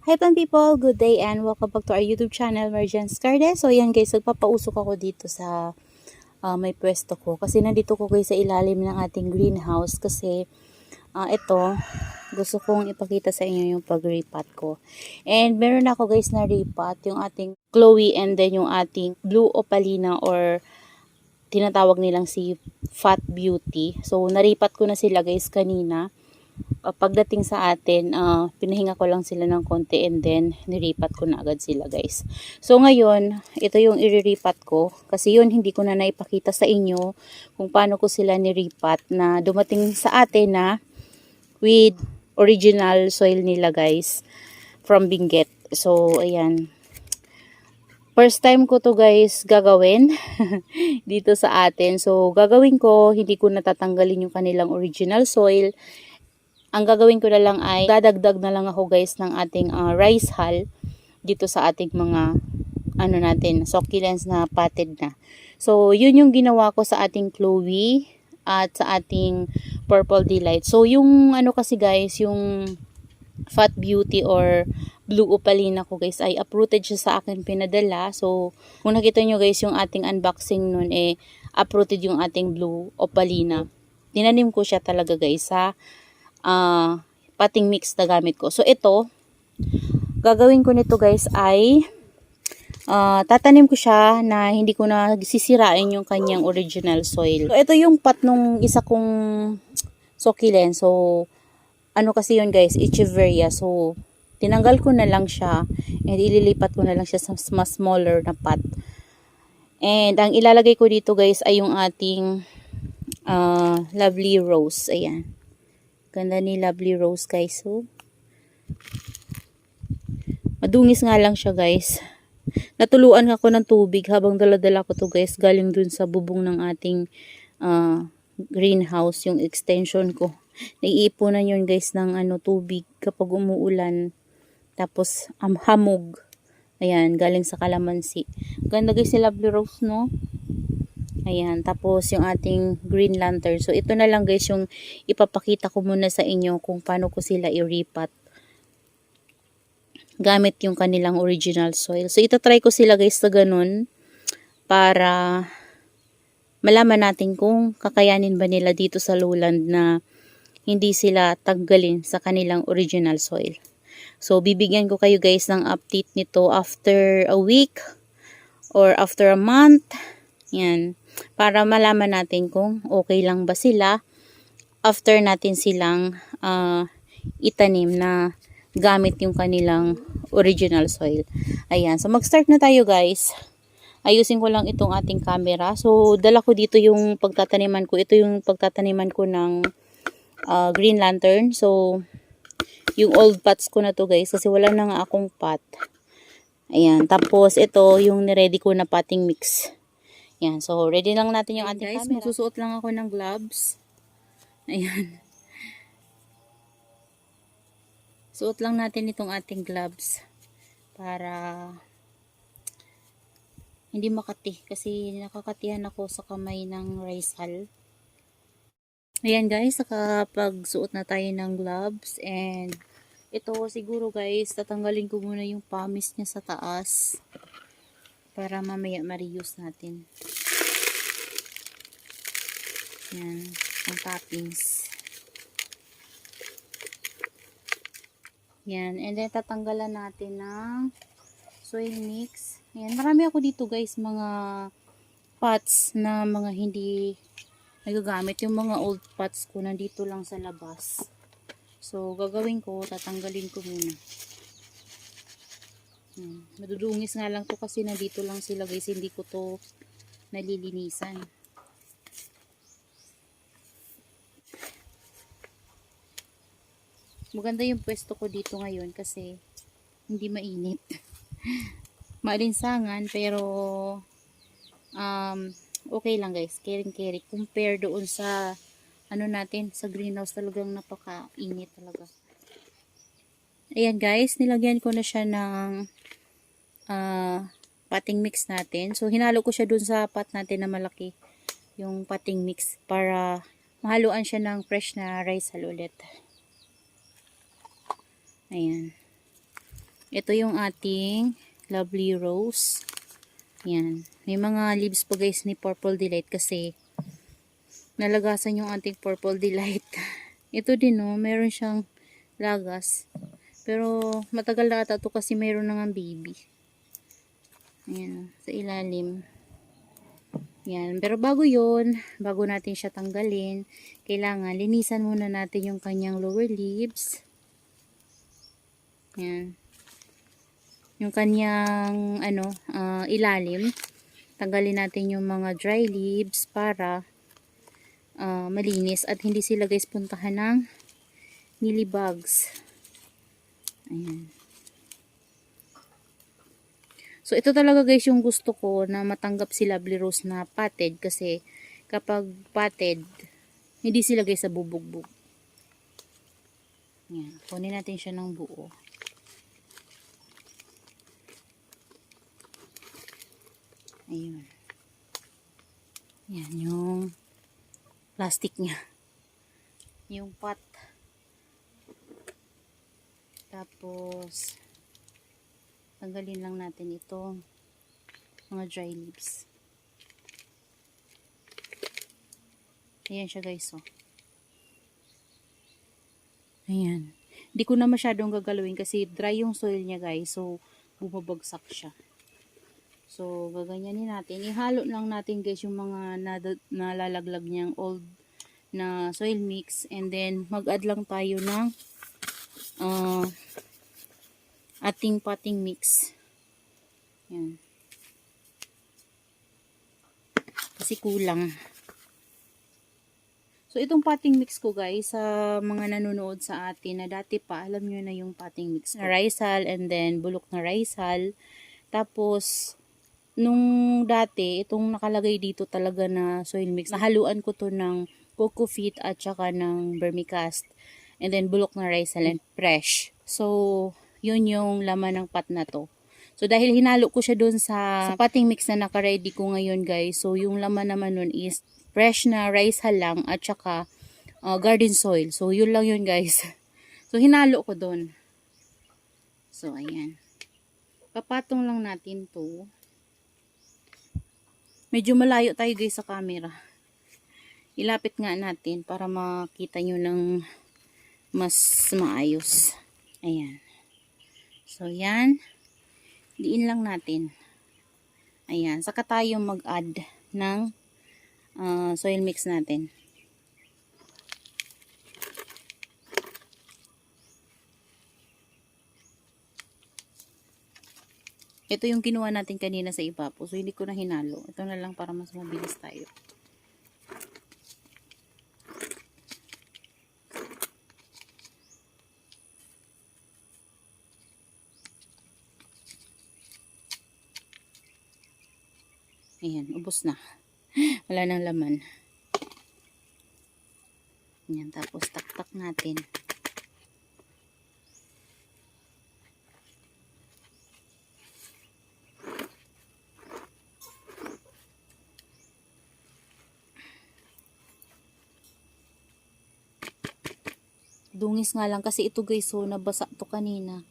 Hi pan people, good day and welcome back to our YouTube channel, Mergence Garden. So yan guys, nagpapausok ako dito sa may pwesto ko. Kasi nandito ko guys sa ilalim ng ating greenhouse. Kasi ito, gusto kong ipakita sa inyo yung pag-repot ko. And meron ako guys na repot, yung ating Chloe and then yung ating Blue Opalina or tinatawag nilang si Fat Beauty. So naripat ko na sila guys kanina. Pagdating sa atin, pinahinga ko lang sila ng konti and then niripat ko na agad sila guys. So ngayon, ito yung iriripat ko kasi yun hindi ko na naipakita sa inyo kung paano ko sila niripat na dumating sa atin na with original soil nila guys from Benguet. So ayan. First time ko to guys gagawin dito sa atin. So gagawin ko, hindi ko natatanggalin yung kanilang original soil. Ang gagawin ko na lang ay dadagdag na lang ako guys ng ating rice hull dito sa ating mga succulents na potted na. So yun yung ginawa ko sa ating Chloe at sa ating Purple Delight. So yung kasi guys, yung Fat Beauty or Blue Opalina ko guys ay uprooted siya sa akin pinadala. So kung nakita nyo guys yung ating unboxing nun uprooted yung ating Blue Opalina. Tinanim ko siya talaga guys sa potting mix na gamit ko. So ito, gagawin ko nito guys ay tatanim ko siya na hindi ko na sisirain yung kanyang original soil. So ito yung pot nung isa kong succulent. So kasi yun guys, Echeveria. So tinanggal ko na lang siya and ililipat ko na lang siya sa mas smaller na pot. And ang ilalagay ko dito guys ay yung ating lovely rose. Ayan. Ganda ni Lovely Rose guys. So, madungis nga lang siya guys. Natuluan ako ng tubig habang daladala ko to guys. Galing dun sa bubong ng ating greenhouse. Yung extension ko. Naiipunan yun guys ng tubig kapag umuulan. Tapos hamog. Ayan, galing sa kalamansi. Ganda guys si Lovely Rose no. Ayan, tapos yung ating green lantern. So, ito na lang guys yung ipapakita ko muna sa inyo kung paano ko sila i-repot. Gamit yung kanilang original soil. So, itatry ko sila guys sa ganun para malaman natin kung kakayanin ba nila dito sa lowland na hindi sila tanggalin sa kanilang original soil. So, bibigyan ko kayo guys ng update nito after a week or after a month. Yan. Para malaman natin kung okay lang ba sila after natin silang itanim na gamit yung kanilang original soil. Ayan. So, mag-start na tayo guys. Ayusin ko lang itong ating camera. So, dala ko dito yung pagtataniman ko. Ito yung pagtataniman ko ng green lantern. So, yung old pots ko na to guys kasi wala na nga akong pot. Ayan. Tapos, ito yung niready ko na potting mix. Yan. So, ready lang natin yung ating guys, camera. Magsusuot lang ako ng gloves. Ayan. Suot lang natin itong ating gloves para hindi makati. Kasi nakakatihan ako sa kamay ng rice hull. Ayan guys, nakapagsuot na tayo ng gloves. And ito siguro guys, tatanggalin ko muna yung pamis niya sa taas. Para mamaya ma-reuse natin. Yan, ang toppings. Yan, and then tatanggalan natin ng soil mix. Yan, marami ako dito guys, mga pots na mga hindi nagagamit. Yung mga old pots ko nandito lang sa labas. So, gagawin ko, tatanggalin ko muna. Madudungis nga lang to kasi nandito lang sila guys, hindi ko to nalilinisan. Maganda yung pwesto ko dito ngayon kasi hindi mainit. Maalinsangan pero okay lang guys, caring compare doon sa natin sa greenhouse, talagang napaka-init talaga. Ayan guys, nilagyan ko na siya ng potting mix natin. So, hinalo ko siya dun sa pot natin na malaki. Yung potting mix para mahaluan siya ng fresh na rice hull ulit. Ayan. Ito yung ating lovely rose. Yan. May mga leaves pa guys ni Purple Delight kasi nalagasan yung ating Purple Delight. Ito din no, meron siyang lagas. Pero matagal na ata ito kasi meron na nga baby. Ayan, sa ilalim. Yan. Pero bago natin siya tanggalin, kailangan linisan muna natin yung kanyang lower leaves. Yan. Yung kanyang ilalim. Tanggalin natin yung mga dry leaves para malinis at hindi sila guys puntahan ng mealybugs. Ayan. So ito talaga guys yung gusto ko na matanggap si Lovely Rose na potted kasi kapag potted hindi sila guys sa bubugbog. Ayan. Kunin natin siya ng buo. Ayun. Yan yung plastic niya. Yung pot. Tapos tanggalin lang natin itong mga dry leaves. Ayan siya guys, oh. Ayan. Hindi ko na masyadong gagalawin kasi dry yung soil niya guys. So, bumabagsak siya. So, gaganyanin natin. Ihalo lang natin guys yung mga nalalaglag niyang old na soil mix. And then, mag-add lang tayo ng ating potting mix. Yan. Kasi kulang. So, itong potting mix ko guys, sa mga nanonood sa atin na dati pa, alam nyo na yung potting mix ko. Na Rizal and then bulok na Rizal. Tapos, nung dati, itong nakalagay dito talaga na soil mix, nahaluan ko to ng coco peat at saka ng vermicast. And then bulok na Rizal and fresh. So, yun yung laman ng pot na to. So, dahil hinalo ko siya dun sa potting mix na naka-ready ko ngayon guys. So, yung laman naman nun is fresh na Rizal lang at saka garden soil. So, yun lang yun guys. So, hinalo ko dun. So, ayan. Papatong lang natin to. Medyo malayo tayo guys sa camera. Ilapit nga natin para makita nyo ng mas maayos. Ayan. So, yan. Diin lang natin. Ayan. Saka tayo mag-add ng soil mix natin. Ito yung kinuha natin kanina sa ibapo. So, hindi ko na hinalo. Ito na lang para mas mabilis tayo. Ayan, ubos na. Wala nang laman. Ayan, tapos taktak natin. Dungis nga lang kasi ito guys, so nabasa to kanina.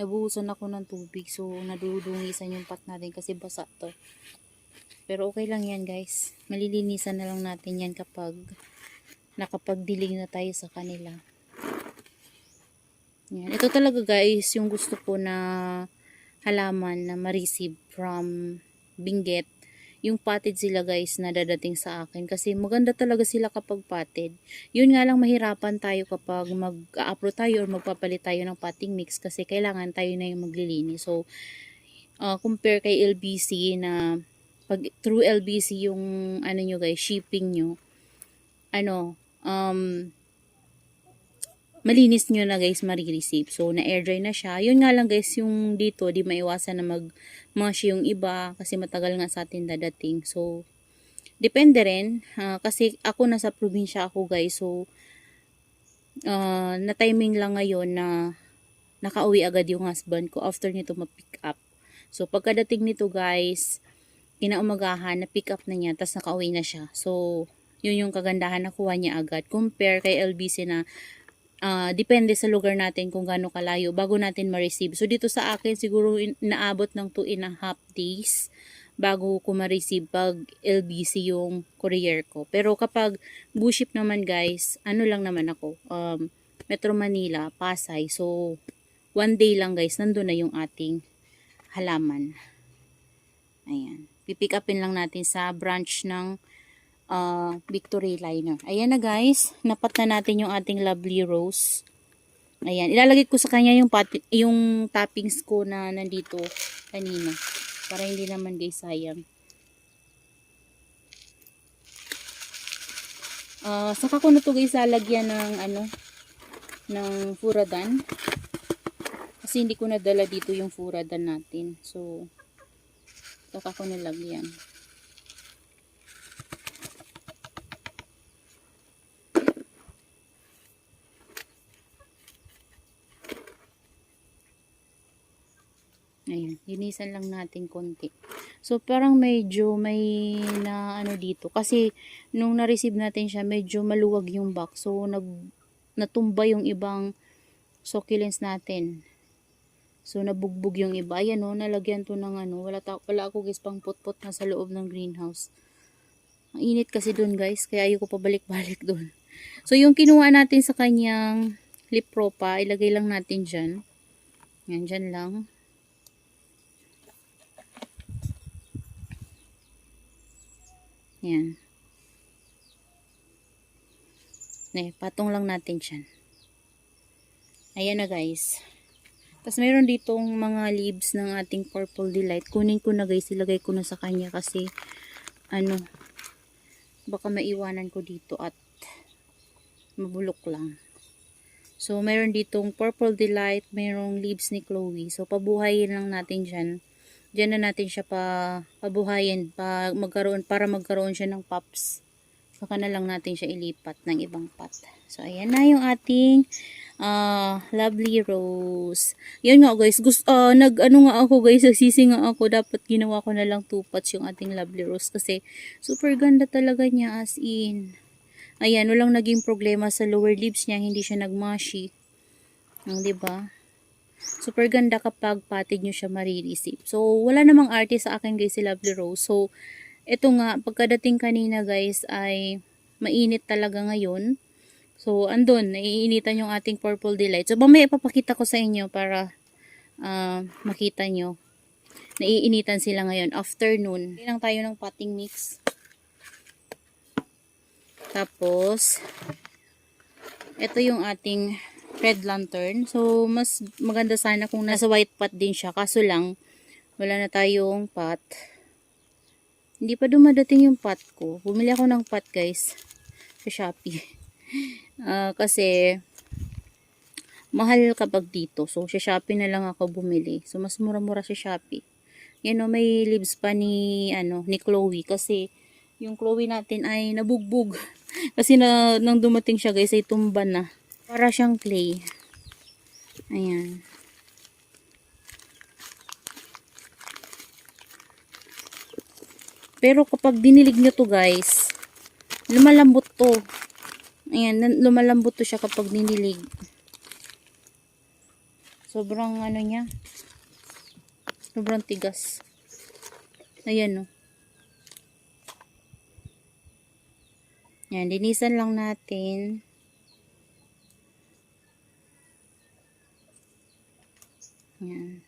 Nabuhusan ako ng tubig, so nadudungisan yung pot natin kasi basa to. Pero okay lang yan guys. Malilinisan na lang natin yan kapag nakapagdilig na tayo sa kanila. Yan. Ito talaga guys yung gusto ko na halaman na ma-receive from Benguet. Yung potted sila guys na dadating sa akin. Kasi maganda talaga sila kapag potted. Yun nga lang mahirapan tayo kapag mag-upload tayo or magpapalit tayo ng potting mix. Kasi kailangan tayo na yung maglilinis. So, compare kay LBC na pag through LBC yung ano nyo guys, shipping nyo. Malinis nyo na guys marireceive. So, na-air dry na siya. Yun nga lang guys, yung dito, di maiwasan na mag-mush yung iba kasi matagal nga sa atin dadating. So, depende rin. Kasi ako nasa probinsya ako guys. So, na-timing lang ngayon na nakauwi agad yung husband ko after nito ma-pick up. So, pagkadating nito guys, kinaumagahan, na-pick up na niya, tapos nakauwi na siya. So, yun yung kagandahan, nakuha niya agad. Compare kay LBC na depende sa lugar natin kung gaano kalayo bago natin ma-receive. So dito sa akin siguro naabot ng 2.5 days bago ko ma-receive pag LBC yung courier ko. Pero kapag buship naman guys, ano lang naman ako, Metro Manila, Pasay. So 1 day lang guys, nandun na yung ating halaman. Ayan. Pipick upin lang natin sa branch ng Victory Liner. Ayan na guys, napat na natin yung ating lovely rose. Ayan, ilalagay ko sa kanya yung toppings ko na nandito kanina. Para hindi naman guys sayang. Saka ko na to guys lalagyan ng ng furadan. Kasi hindi ko nadala dito yung furadan natin. So, saka ko nilagyan. Ayan, linisan lang natin konti. So, parang medyo may dito. Kasi, nung na-receive natin siya, medyo maluwag yung box. So, natumba yung ibang succulents natin. So, nabugbog yung iba. Ayan o, nalagyan to ng wala ako guys pang put-put na sa loob ng greenhouse. Ang init kasi dun guys, kaya ayoko pa balik-balik dun. So, yung kinuha natin sa kanyang lip propa, ilagay lang natin dyan. Yan, dyan lang. Yan. Patong lang natin dyan. Ayan na guys. Tapos mayroon ditong mga leaves ng ating Purple Delight. Kunin ko na guys, ilagay ko na sa kanya kasi baka maiwanan ko dito at mabulok lang. So mayroon ditong Purple Delight, mayroong leaves ni Chloe. So pabuhayin lang natin dyan. Diyan na natin siya pabuhayin para magkaroon siya ng pops. Saka na lang natin siya ilipat ng ibang pot. So ayan na yung ating lovely rose. Yan nga guys, ako guys, nagsisi nga ako, dapat ginawa ko na lang 2 pots yung ating lovely rose kasi super ganda talaga niya as in. Ayan, walang naging problema sa lower leaves niya, hindi siya nagmashi. Diba? Super ganda kapag potted nyo siya marireceive. So, wala namang arte sa akin guys si Lovely Rose. So, ito nga, pagkadating kanina guys ay mainit talaga ngayon. So, andun, naiinitan yung ating Purple Delight. So, mamaya ipapakita ko sa inyo para makita nyo. Naiinitan sila ngayon, afternoon. Hindi lang tayo ng potting mix. Tapos, ito yung ating red lantern. So, mas maganda sana kung nasa white pot din siya. Kaso lang, wala na tayong pot. Hindi pa dumadating yung pot ko. Bumili ako ng pot guys sa Shopee. Kasi, mahal kapag dito. So, sa Shopee na lang ako bumili. So, mas mura-mura sa Shopee. Yan o, may leaves pa ni Chloe. Kasi, yung Chloe natin ay nabugbog. Kasi nang dumating siya guys, ay tumba na. Para siyang clay. Ayan. Pero kapag dinilig nyo to guys, lumalambot to. Ayan, lumalambot to siya kapag dinilig. Sobrang niya. Sobrang tigas. Ayan o. Ayan, linisan lang natin. Yan.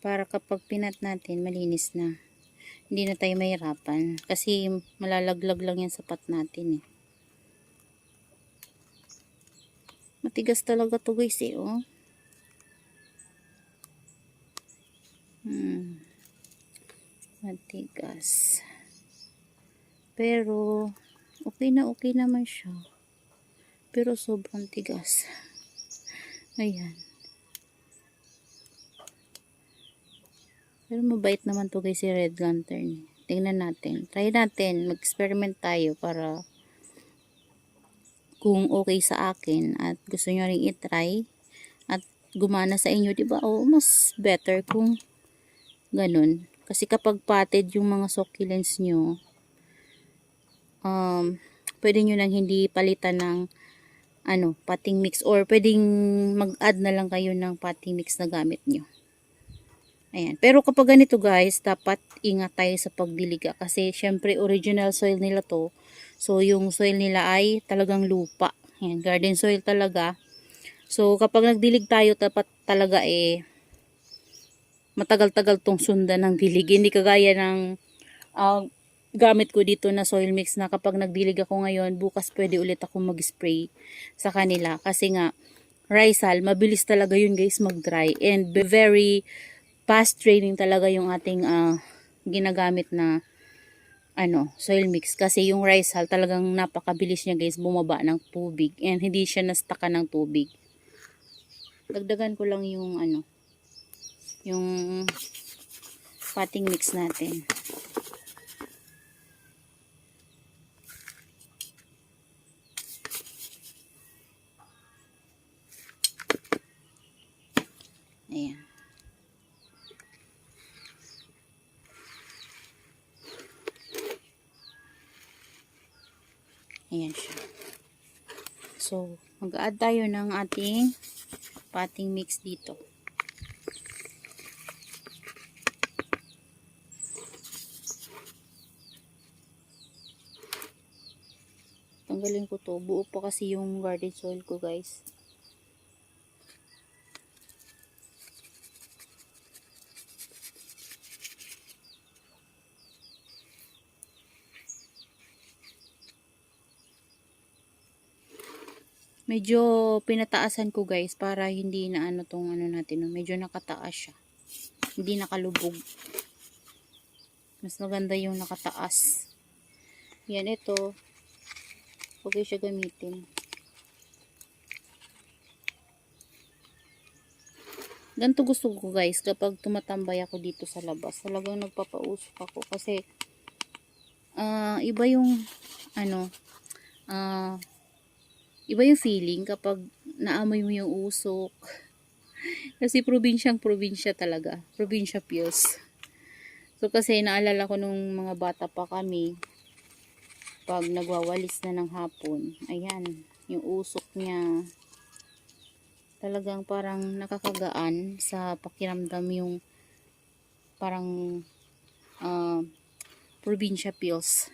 Para kapag pinat natin, malinis na. Hindi na tayo mahirapan. Kasi malalaglag lang yan sa pot natin eh. Matigas talaga to guys eh oh. Matigas. Pero, okay naman siya. Pero sobrang tigas. Ayan. Pero mabait naman to guys si Red Lantern. Tingnan natin. Try natin. Mag-experiment tayo para kung okay sa akin at gusto nyo rin i-try at gumana sa inyo, diba? O, mas better kung ganun. Kasi kapag potted yung mga succulents nyo, pwede nyo nang hindi palitan ng potting mix, or pwedeng mag-add na lang kayo ng potting mix na gamit nyo. Ayan. Pero kapag ganito guys, dapat ingat tayo sa pagdiliga kasi syempre original soil nila to. So yung soil nila ay talagang lupa. Ayan, garden soil talaga. So kapag nagdilig tayo, dapat talaga matagal-tagal tong sundan ng dilig. Hindi kagaya ng gamit ko dito na soil mix na kapag nagdilig ako ngayon, bukas pwede ulit ako mag-spray sa kanila. Kasi nga, Rizal, mabilis talaga yun guys mag-dry. And very fast draining talaga yung ating ginagamit na soil mix. Kasi yung Rizal talagang napakabilis niya guys bumaba ng tubig. And hindi siya nastaka ng tubig. Dagdagan ko lang yung yung potting mix natin. Ayan. Ayan siya. So, mag-add tayo ng ating potting mix dito. Tanggalin ko to. Buo pa kasi yung garden soil ko guys. Medyo pinataasan ko guys para hindi na tong natin. Medyo nakataas siya. Hindi nakalubog. Mas maganda yung nakataas. Yan ito. Okay siya gamitin. Ganito gusto ko guys kapag tumatambay ako dito sa labas. Talagang nagpapausok ako kasi iba yung iba yung feeling kapag naamoy mo yung usok. Kasi probinsya talaga. Probinsya feels. So kasi naalala ko nung mga bata pa kami, pag nagwawalis na ng hapon, ayan, yung usok niya talagang parang nakakagaan sa pakiramdam, yung parang probinsya feels.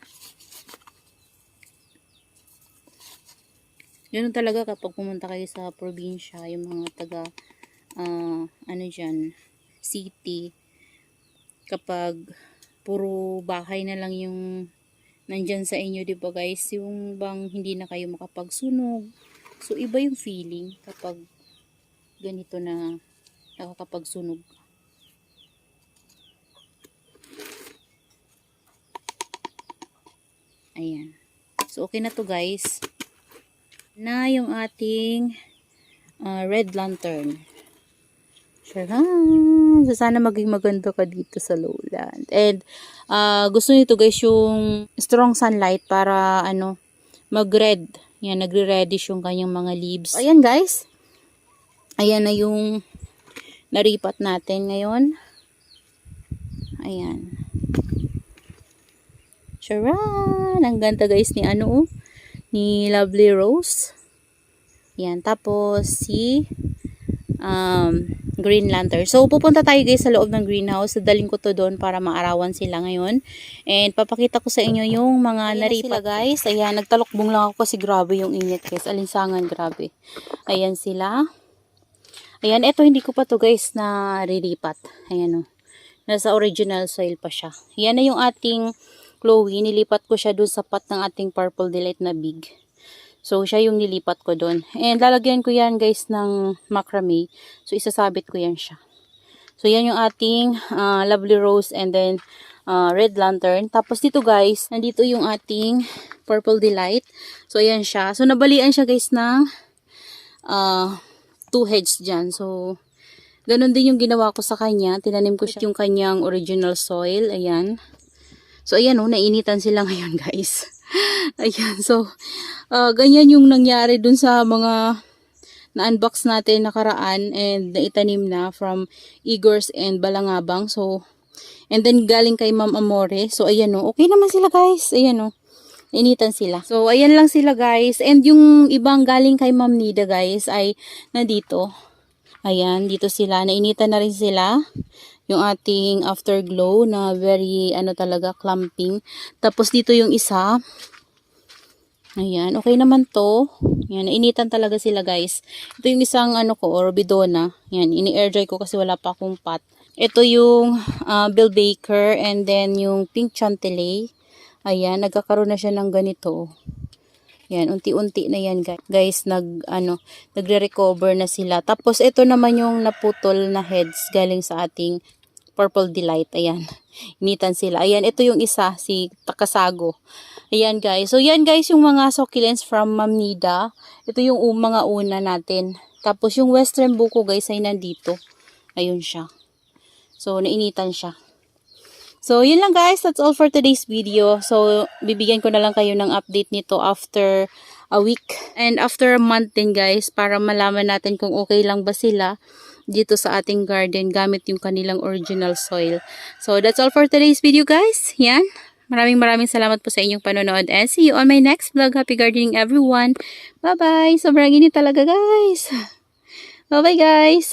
Ganun talaga kapag pumunta kayo sa probinsya, yung mga taga dyan, city, kapag puro bahay na lang yung nandyan sa inyo, di ba guys, yung bang hindi na kayo makapagsunog. So iba yung feeling kapag ganito na nakakapagsunog. Ayan. So okay na to guys. Na yung ating red lantern. Charan! So, sana maging maganda ka dito sa lowland. And gusto nito guys yung strong sunlight para mag-red. Yan, nagre-reddish yung kanyang mga leaves. Ayan guys. Ayan na yung naripat natin ngayon. Ayan. Charan! Ang ganda guys ni ni Lovely Rose. Yan. Tapos si green lantern. So pupunta tayo guys sa loob ng greenhouse. Daling ko to doon para maarawan sila ngayon. And papakita ko sa inyo yung mga naripat guys. Ayan, nagtalokbong lang ako kasi grabe yung init guys. Alinsangan, grabe. Ayan sila. Ayan, eto hindi ko pa to guys na riripat. Ayan nasa original soil pa siya. Ayan na yung ating Chloe, nilipat ko siya dun sa pot ng ating Purple Delight na big. So, siya yung nilipat ko dun. And lalagyan ko yan guys ng macrame. So, isasabit ko yan siya. So, yan yung ating Lovely Rose and then Red Lantern. Tapos dito guys, nandito yung ating Purple Delight. So, ayan siya. So, nabalian siya guys ng 2 heads dyan. So, ganun din yung ginawa ko sa kanya. Tinanim ko siya yung kanyang original soil. Ayan. So, ayan nainitan sila ngayon guys. Ayan, so, ganyan yung nangyari dun sa mga na-unbox natin nakaraan and naitanim na from Igors and Balangabang. So, and then galing kay Ma'am Amore. So, ayan okay naman sila guys. Ayan Initan sila. So, ayan lang sila guys. And yung ibang galing kay Ma'am Nida guys ay nandito. Ayan, dito sila. Nainitan na rin sila. Yung ating afterglow na very, talaga, clumping. Tapos dito yung isa. Ayan, okay naman to. Ayan, nainitan talaga sila guys. Ito yung isang Orbidona. Ayan, ini-air dry ko kasi wala pa akong pot. Ito yung Bill Baker and then yung Pink Chantilly. Ayan, nagkakaroon na siya ng ganito. Yan, unti-unti na yan guys, nagre-recover na sila. Tapos ito naman yung naputol na heads galing sa ating Purple Delight. Ayan, initan sila. Ayan, ito yung isa, si Takasago. Ayan guys. So yan guys, yung mga succulents from Ma'am Nida. Ito yung mga una natin. Tapos yung Western Buko guys ay nandito. Ayun siya. So nainitan siya. So, yun lang guys. That's all for today's video. So, bibigyan ko na lang kayo ng update nito after a week. And after a month din guys, para malaman natin kung okay lang ba sila dito sa ating garden gamit yung kanilang original soil. So, that's all for today's video guys. Yan. Maraming salamat po sa inyong panonood. And see you on my next vlog. Happy gardening everyone. Bye-bye. Sobrang init talaga guys. Bye-bye guys.